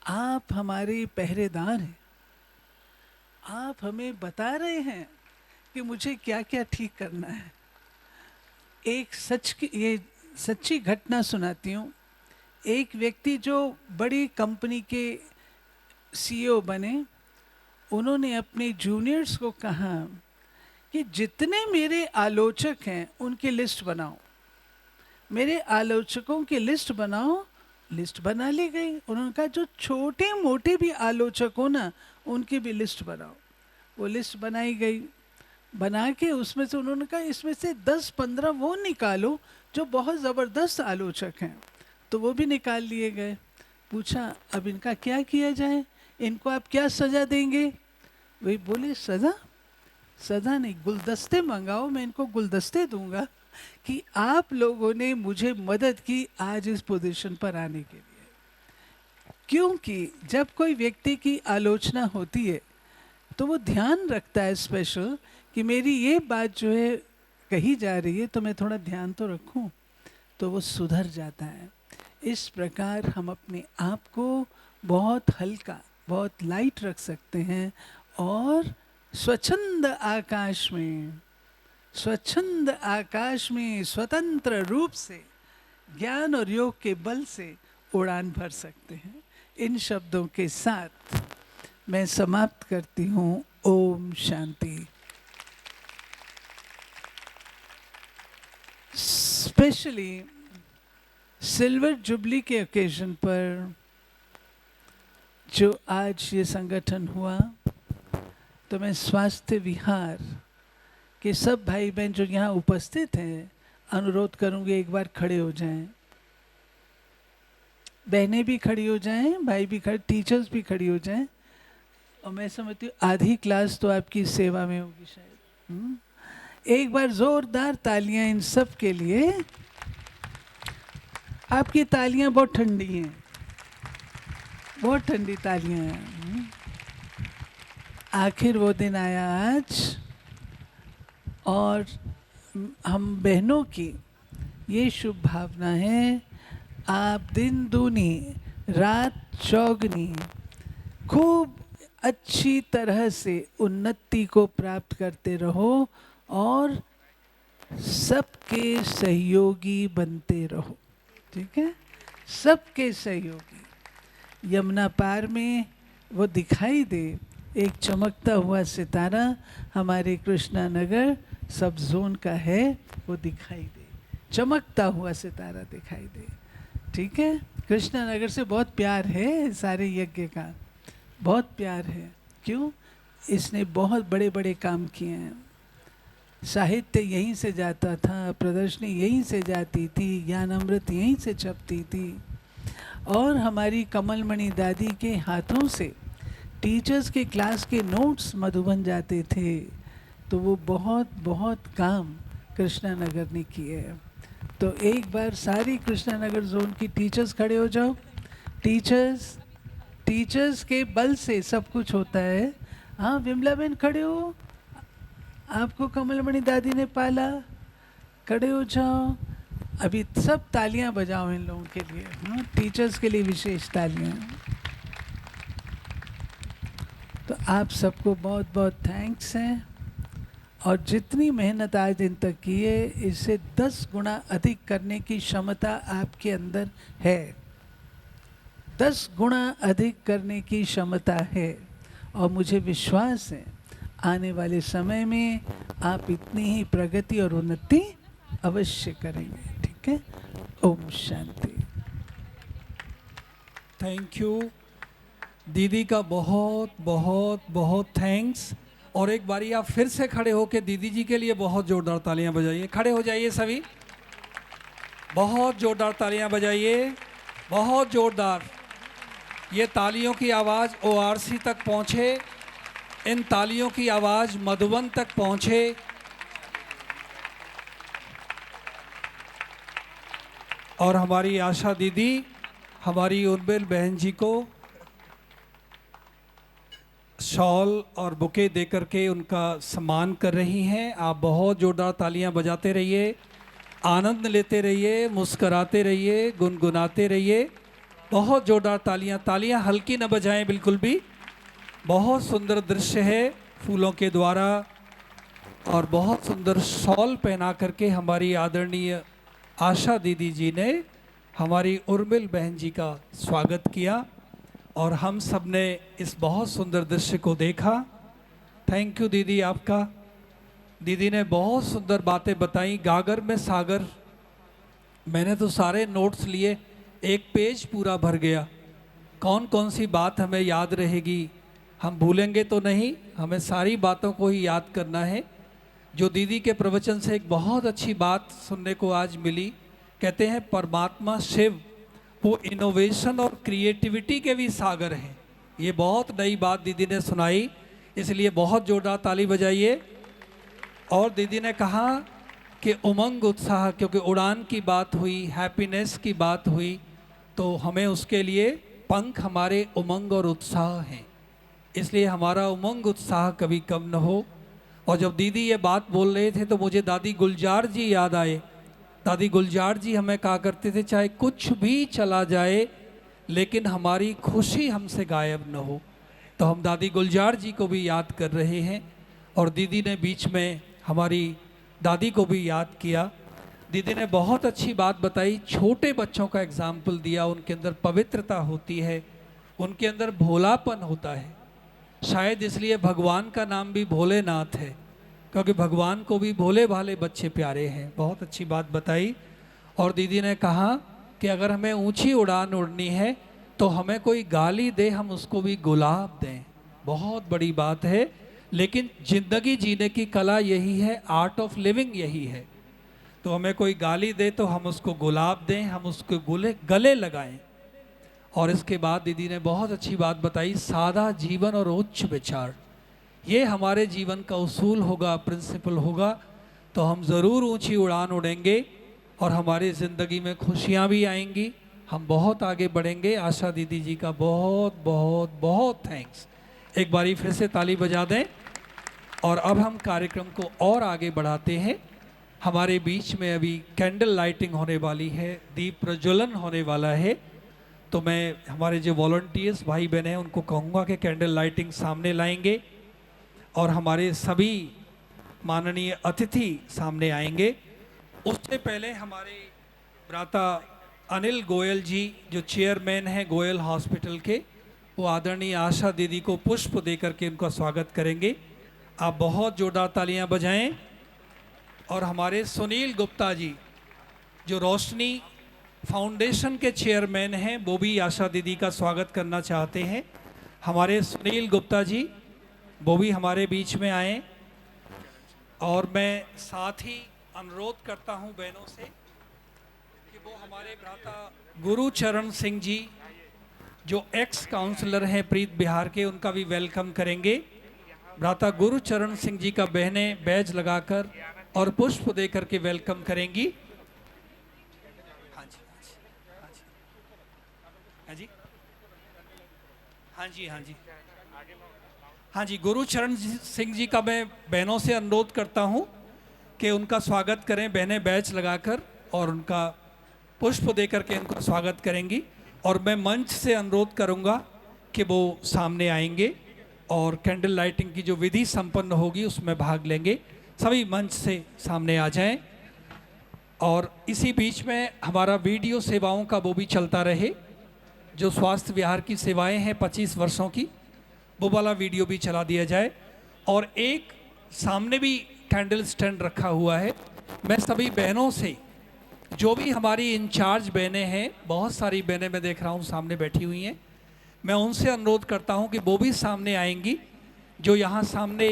आप हमारे पहरेदार हैं। आप हमें बता रहे हैं कि मुझे क्या क्या ठीक करना है। एक ये सच्ची घटना सुनाती हूँ। एक व्यक्ति जो बड़ी कंपनी के सीईओ बने, उन्होंने अपने जूनियर्स को कहा कि जितने मेरे आलोचक हैं उनकी लिस्ट बनाओ, मेरे आलोचकों की लिस्ट बनाओ। लिस्ट बना ली गई। उन्होंने कहा जो छोटे मोटे भी आलोचक हो ना, उनकी भी लिस्ट बनाओ। वो लिस्ट बनाई गई। बना के उसमें से उन्होंने कहा इसमें से 10-15 वो निकालो जो बहुत ज़बरदस्त आलोचक हैं। तो वो भी निकाल लिए गए। पूछा अब इनका क्या किया जाए, इनको आप क्या सज़ा देंगे? वही बोले सज़ा नहीं, गुलदस्ते मंगाओ, मैं इनको गुलदस्ते दूंगा कि आप लोगों ने मुझे मदद की आज इस पोजीशन पर आने के लिए। क्योंकि जब कोई व्यक्ति की आलोचना होती है तो वो ध्यान रखता है स्पेशल कि मेरी ये बात जो है कही जा रही है, तो मैं थोड़ा ध्यान तो रखूं, तो वो सुधर जाता है। इस प्रकार हम अपने आप को बहुत हल्का, बहुत लाइट रख सकते हैं और स्वच्छंद आकाश में स्वतंत्र रूप से ज्ञान और योग के बल से उड़ान भर सकते हैं। इन शब्दों के साथ मैं समाप्त करती हूँ। Om Shanti. Specially silver jubilee के ओकेजन पर जो आज ये संगठन हुआ, तो मैं स्वास्थ्य विहार के सब भाई बहन जो यहाँ उपस्थित हैं अनुरोध करूँगी एक बार खड़े हो जाएं। बहनें भी खड़ी हो जाएं, भाई भी खड़े, टीचर्स भी खड़ी हो जाएं। और मैं समझती हूँ आधी क्लास तो आपकी सेवा में होगी शायद। एक बार जोरदार तालियां इन सब के लिए। आपकी तालियां बहुत ठंडी हैं, बहुत ठंडी तालियां हैं। आखिर वो दिन आया आज, और हम बहनों की ये शुभ भावना है, आप दिन दूनी रात चौगनी खूब अच्छी तरह से उन्नति को प्राप्त करते रहो और सबके सहयोगी बनते रहो। ठीक है, सबके सहयोगी। यमुना पार में वो दिखाई दे एक चमकता हुआ सितारा, हमारे कृष्णा नगर सब जोन का है, वो दिखाई दे, चमकता हुआ सितारा दिखाई दे। ठीक है, कृष्णा नगर से बहुत प्यार है, सारे यज्ञ का बहुत प्यार है। क्यों? इसने बहुत बड़े बड़े काम किए हैं। साहित्य यहीं से जाता था, प्रदर्शनी यहीं से जाती थी, ज्ञान अमृत यहीं से छपती थी, और हमारी कमलमणि दादी के हाथों से टीचर्स के क्लास के नोट्स मधुबन जाते थे। तो वो बहुत बहुत काम कृष्णा नगर ने किए। तो एक बार सारी कृष्णा नगर जोन की टीचर्स खड़े हो जाओ। टीचर्स के बल से सब कुछ होता है। हाँ, विमला बहन खड़े हो, आपको कमलमणि दादी ने पाला, खड़े हो जाओ। अभी सब तालियां बजाओ इन लोगों के लिए। हाँ, टीचर्स के लिए विशेष तालियां। तो आप सबको बहुत बहुत थैंक्स हैं, और जितनी मेहनत आज दिन तक की है, इससे 10 गुना अधिक करने की क्षमता आपके अंदर है। 10 गुना अधिक करने की क्षमता है, और मुझे विश्वास है आने वाले समय में आप इतनी ही प्रगति और उन्नति अवश्य करेंगे। ठीक है, ओम शांति। थैंक यू दीदी का बहुत बहुत बहुत थैंक्स। और एक बारी आप फिर से खड़े होकर दीदी जी के लिए बहुत जोरदार तालियां बजाइए। खड़े हो जाइए सभी, बहुत जोरदार तालियां बजाइए, बहुत जोरदार। ये तालियों की आवाज़ ORC तक पहुँचे, इन तालियों की आवाज़ मधुबन तक पहुँचे। और हमारी आशा दीदी हमारी उर्मिल बहन जी को शॉल और बुके दे करके उनका सम्मान कर रही हैं। आप बहुत जोरदार तालियां बजाते रहिए, आनंद लेते रहिए, मुस्कराते रहिए, गुनगुनाते रहिए। बहुत जोरदार तालियां, तालियां हल्की न बजाएं बिल्कुल भी। बहुत सुंदर दृश्य है फूलों के द्वारा, और बहुत सुंदर शॉल पहना करके हमारी आदरणीय आशा दीदी जी ने हमारी उर्मिल बहन जी का स्वागत किया, और हम सब ने इस बहुत सुंदर दृश्य को देखा। थैंक यू दीदी आपका। दीदी ने बहुत सुंदर बातें बताई। गागर में सागर, मैंने तो सारे नोट्स लिए, एक पेज पूरा भर गया। कौन कौन सी बात हमें याद रहेगी, हम भूलेंगे तो नहीं, हमें सारी बातों को ही याद करना है। जो दीदी के प्रवचन से एक बहुत अच्छी बात सुनने को आज मिली, कहते हैं परमात्मा शिव वो इनोवेशन और क्रिएटिविटी के भी सागर हैं। ये बहुत नई बात दीदी ने सुनाई, इसलिए बहुत जोरदार ताली बजाइए। और दीदी ने कहा कि उमंग उत्साह, क्योंकि उड़ान की बात हुई, हैप्पीनेस की बात हुई, तो हमें उसके लिए पंख हमारे उमंग और उत्साह हैं, इसलिए हमारा उमंग उत्साह कभी कम न हो। और जब दीदी ये बात बोल रहे थे तो मुझे दादी गुलजार जी याद आए। दादी गुलजार जी हमें कहा करते थे, चाहे कुछ भी चला जाए लेकिन हमारी खुशी हमसे गायब न हो। तो हम दादी गुलजार जी को भी याद कर रहे हैं, और दीदी ने बीच में हमारी दादी को भी याद किया। दीदी ने बहुत अच्छी बात बताई, छोटे बच्चों का एग्जाम्पल दिया। उनके अंदर पवित्रता होती है, उनके अंदर भोलापन होता है। शायद इसलिए भगवान का नाम भी भोलेनाथ है, क्योंकि भगवान को भी भोले भाले बच्चे प्यारे हैं। बहुत अच्छी बात बताई। और दीदी ने कहा कि अगर हमें ऊंची उड़ान उड़नी है तो हमें कोई गाली दे, हम उसको भी गुलाब दें। बहुत बड़ी बात है, लेकिन ज़िंदगी जीने की कला यही है, आर्ट ऑफ लिविंग यही है। तो हमें कोई गाली दे तो हम उसको गुलाब दें, हम उसको गले लगाएं। और इसके बाद दीदी ने बहुत अच्छी बात बताई, सादा जीवन और उच्च विचार, ये हमारे जीवन का उसूल होगा, प्रिंसिपल होगा, तो हम ज़रूर ऊंची उड़ान उड़ेंगे और हमारी ज़िंदगी में खुशियाँ भी आएंगी, हम बहुत आगे बढ़ेंगे। आशा दीदी जी का बहुत बहुत बहुत थैंक्स। एक बारी फिर से ताली बजा दें। और अब हम कार्यक्रम को और आगे बढ़ाते हैं। हमारे बीच में अभी कैंडल लाइटिंग होने वाली है, दीप प्रज्वलन होने वाला है। तो मैं हमारे जो वॉलंटियर्स भाई बहन हैं उनको कहूँगा कि कैंडल लाइटिंग सामने लाएंगे और हमारे सभी माननीय अतिथि सामने आएंगे। उससे पहले हमारे भ्राता अनिल गोयल जी जो चेयरमैन हैं गोयल हॉस्पिटल के, वो आदरणीय आशा दीदी को पुष्प दे करके उनका स्वागत करेंगे। आप बहुत जोरदार तालियां बजाएं। और हमारे सुनील गुप्ता जी जो रोशनी फाउंडेशन के चेयरमैन हैं, वो भी आशा दीदी का स्वागत करना चाहते हैं। हमारे सुनील गुप्ता जी वो भी हमारे बीच में आए। और मैं साथ ही अनुरोध करता हूं बहनों से कि वो हमारे भ्राता गुरुचरण सिंह जी जो एक्स काउंसलर हैं प्रीत बिहार के, उनका भी वेलकम करेंगे। भ्राता गुरुचरण सिंह जी का बहनें बैज लगाकर और पुष्प दे करके वेलकम करेंगी। हाँ जी हाँ जी हाँ जी हाँ जी हाँ जी, गुरुचरण सिंह जी का मैं बहनों से अनुरोध करता हूं कि उनका स्वागत करें, बहनें बैच लगाकर और उनका पुष्प दे करके उनका स्वागत करेंगी। और मैं मंच से अनुरोध करूंगा कि वो सामने आएंगे और कैंडल लाइटिंग की जो विधि संपन्न होगी उसमें भाग लेंगे। सभी मंच से सामने आ जाएं। और इसी बीच में हमारा वीडियो सेवाओं का वो भी चलता रहे, जो स्वास्थ्य विहार की सेवाएं हैं 25 वर्षों की, वो वाला वीडियो भी चला दिया जाए। और एक सामने भी कैंडल स्टैंड रखा हुआ है। मैं सभी बहनों से, जो भी हमारी इंचार्ज बहनें हैं, बहुत सारी बहनें मैं देख रहा हूँ सामने बैठी हुई हैं, मैं उनसे अनुरोध करता हूँ कि वो भी सामने आएंगी। जो यहाँ सामने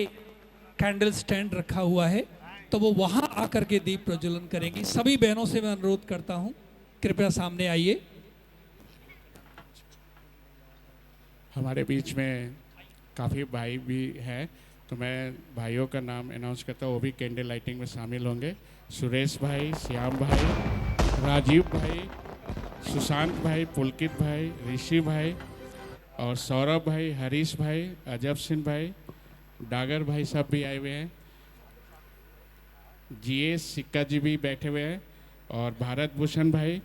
कैंडल स्टैंड रखा हुआ है तो वो वहाँ आकर के दीप प्रज्वलन करेंगी। सभी बहनों से मैं अनुरोध करता हूँ, कृपया सामने आइए। हमारे बीच में काफ़ी भाई भी हैं, तो मैं भाइयों का नाम अनाउंस करता हूँ, वो भी कैंडल लाइटिंग में शामिल होंगे। सुरेश भाई, श्याम भाई, राजीव भाई, सुशांत भाई, पुलकित भाई, ऋषि भाई और सौरभ भाई, हरीश भाई, अजब सिंह भाई, डागर भाई सब भी आए हुए हैं। जीएस सिक्का जी भी बैठे हुए हैं और भारत भूषण भाई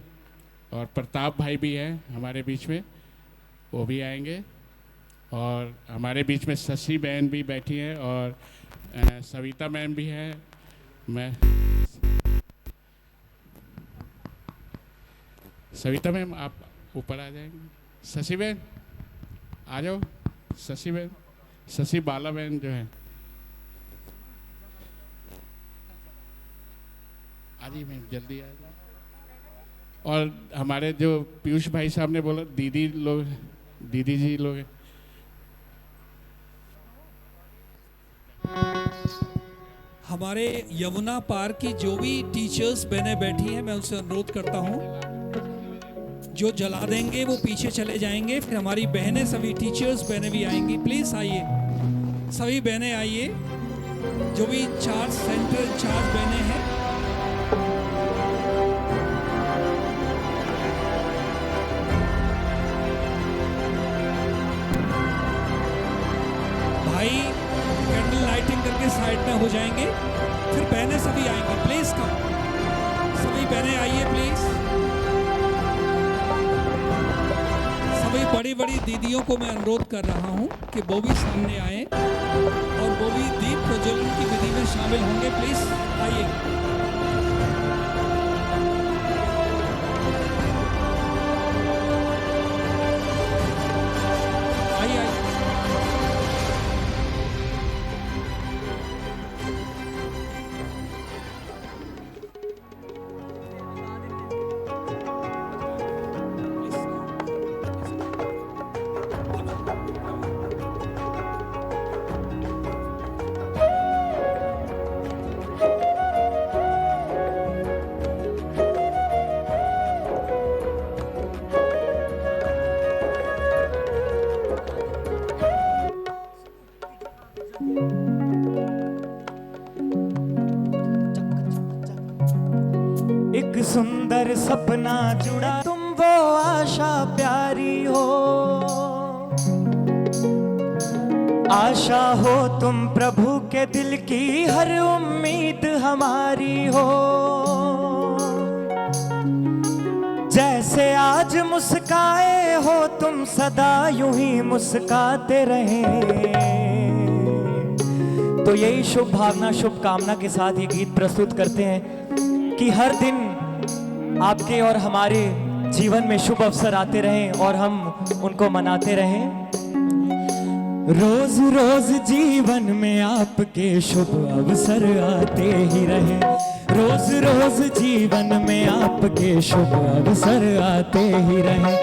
और प्रताप भाई भी हैं हमारे बीच में, वो भी आएंगे। और हमारे बीच में शशि बहन भी बैठी हैं और सविता मैम भी हैं। मैं सविता मैम आप ऊपर आ जाएंगे। शशि बहन आ जाओ। शशि बहन, शशि बाला बहन जो है, आ जाइए मैम, जल्दी आ जाइए। और हमारे जो पीयूष भाई साहब ने बोला, दीदी लोग, दीदी जी लोग हैं। हमारे यमुना पार्क की जो भी टीचर्स बहनें बैठी हैं, मैं उनसे अनुरोध करता हूँ, जो जला देंगे वो पीछे चले जाएंगे। फिर हमारी बहनें, सभी टीचर्स बहनें भी आएंगी। प्लीज़ आइए, सभी बहनें आइए, जो भी इंचार्ज, सेंटर इंचार्ज बहनें हैं। भाई कैंडल लाइटिंग करके साइड में हो जाएंगे, फिर बहनें सभी आएंगी। प्लीज़ कम, सभी बहनें आइए प्लीज़। सभी बड़ी बड़ी दीदियों को मैं अनुरोध कर रहा हूं कि वो भी सामने आए और वो भी दीप प्रज्वलन की विधि में शामिल होंगे। प्लीज़ आइए। सुंदर सपना जुड़ा, तुम वो आशा प्यारी हो, आशा हो तुम प्रभु के दिल की, हर उम्मीद हमारी हो। जैसे आज मुस्काए हो तुम, सदा यूं ही मुस्काते रहे। तो यही शुभ भावना, शुभ कामना के साथ ये गीत प्रस्तुत करते हैं कि हर दिन आपके और हमारे जीवन में शुभ अवसर आते रहें और हम उनको मनाते रहें। रोज रोज जीवन में आपके शुभ अवसर आते ही रहे, रोज रोज जीवन में आपके शुभ अवसर आते ही रहे।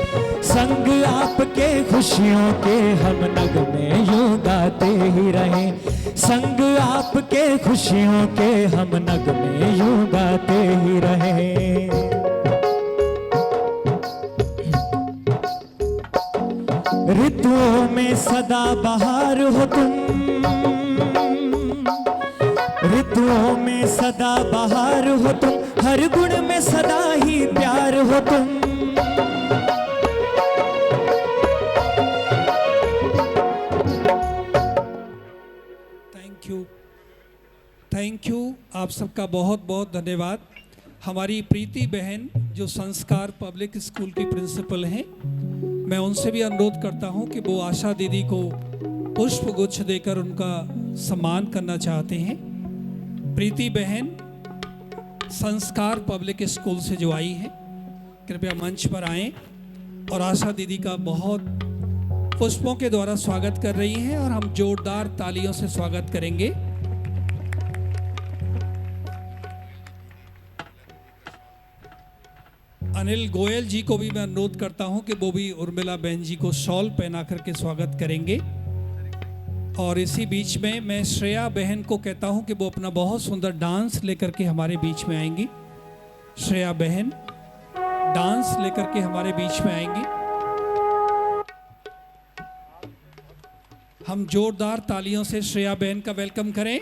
संग आपके खुशियों के हम नगमे यूं गाते ही रहे, संग आपके खुशियों के हम नगमे यूं गाते ही रहे। ऋतुओं में सदा बहार हो तुम, ऋतुओं में सदा बहार हो तुम, हर गुण में सदा ही प्यार हो तुम। थैंक यू आप सबका बहुत बहुत धन्यवाद। हमारी प्रीति बहन जो संस्कार पब्लिक स्कूल की प्रिंसिपल हैं, मैं उनसे भी अनुरोध करता हूं कि वो आशा दीदी को पुष्प गुच्छ देकर उनका सम्मान करना चाहते हैं। प्रीति बहन संस्कार पब्लिक स्कूल से जो आई हैं, कृपया मंच पर आएं और आशा दीदी का बहुत पुष्पों के द्वारा स्वागत कर रही हैं और हम जोरदार तालियों से स्वागत करेंगे। अनिल गोयल जी को भी मैं अनुरोध करता हूं कि वो भी उर्मिला बहन जी को शॉल पहना करके स्वागत करेंगे। और इसी बीच में मैं श्रेया बहन को कहता हूं कि वो अपना बहुत सुंदर डांस लेकर के हमारे बीच में आएंगी। श्रेया बहन डांस लेकर के हमारे बीच में आएंगी। हम जोरदार तालियों से श्रेया बहन का वेलकम करें।